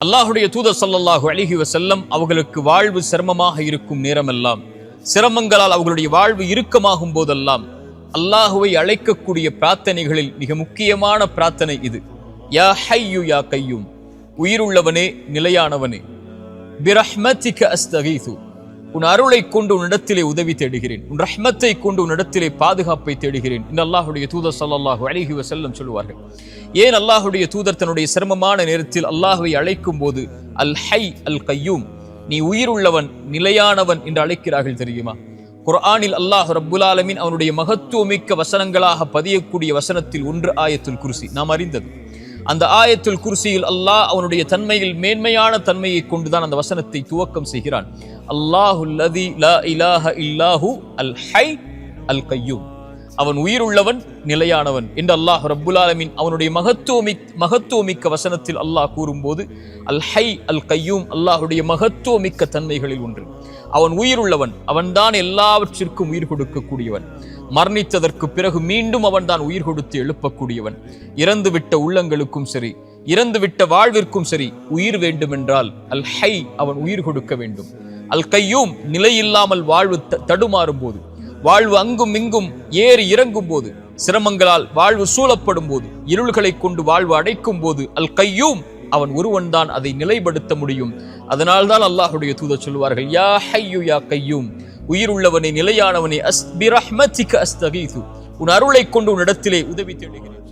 அல்லாஹுடைய தூதர் ஸல்லல்லாஹு அலைஹி வஸல்லம் அவர்களுக்கு வாழ்வு சிரமமாக இருக்கும் நேரமெல்லாம், சிரமங்களால் அவர்களுடைய வாழ்வு இறுக்கமாகும் போதெல்லாம் அல்லாஹுவை அழைக்கக்கூடிய பிரார்த்தனைகளில் மிக முக்கியமான பிரார்த்தனை இது. யா ஹய்யு யா கய்யூம், உயிருள்ளவனே நிலையானவனே, பிரஹ்மதிக அஸ்தகீது, உன் அருளை கொண்டு உன்னிடத்திலே உதவி தேடுகிறேன், உன் ரஹ்மத்தை கொண்டு உன்னிடத்திலே பாதுகாப்பை தேடுகிறேன் என்று அல்லாஹுடைய தூதர் ஸல்லல்லாஹு அலைஹி வஸல்லம் சொல்லுவார்கள். ஏன் அல்லாஹுடைய தூதர் தன்னுடைய சிரமமான நேரத்தில் அல்லாஹுவை அழைக்கும் போது அல் ஹை அல் கய்யூம், நீ உயிருள்ளவன் நிலையானவன் என்று அழைக்கிறார்கள் தெரியுமா? குர்ஆனில் அல்லாஹ் ரப்புல் ஆலமீன் அவனுடைய மகத்துவமிக்க வசனங்களாக பதியக்கூடிய வசனத்தில் ஒன்று ஆயத்துல் குர்சி, நாம் அறிந்தது. அந்த ஆயத்துல் குர்சியில் அல்லாஹ் அவனுடைய தன்மையில் மேன்மையான தன்மையை கொண்டுதான் அந்த வசனத்தை துவக்கம் செய்கிறான். அல்லாஹுல்லதி லா இலாஹ இல்லாஹு அல் ஹை அல் கய்யூம், அவன் உயிருள்ளவன் நிலையானவன் என்று அல்லாஹ் ரப்புல் ஆலமீன் அவனுடைய மகத்துவமிக்க வசனத்தில் அல்லாஹ் கூறும்போது அல் ஹை அல் கய்யூம் அல்லாஹுடைய மகத்துவமிக்க தன்மைகளில் ஒன்று. அவன் உயிருள்ளவன், அவன்தான் எல்லாவற்றிற்கும் உயிர் கொடுக்கக்கூடியவன். மரணித்ததற்கு பிறகு மீண்டும் அவன்தான் உயிர் கொடுத்து எழுப்பக்கூடியவன். இறந்துவிட்ட உள்ளங்களுக்கும் சரி, இறந்துவிட்ட வாழ்விற்கும் சரி, உயிர் வேண்டுமென்றால் அல் ஹை அவன் உயிர் கொடுக்க வேண்டும். அல் கய்யூம் நிலையில்லாமல் வாழ்வு தடுமாறும் போது, வாழ்வு அங்கும் இங்கும் ஏறி இறங்கும் போது, சிரமங்களால் வாழ்வு சூழப்படும் போது, இருள்களை கொண்டு வாழ்வு அடைக்கும் போது அல் கய்யூம் அவன் ஒருவன் தான் அதை நிலைப்படுத்த முடியும். அதனால்தான் அல்லாஹுடைய தூதர் சொல்வார்கள், யா ஹய்யு யா கய்யூம், உயிருள்ளவனே நிலையானவனே, பிரஹ்மதிக அஸ்தகீது, உன் அருளை கொண்டு உன்னிடத்திலே உதவி தேடுகிறேன்.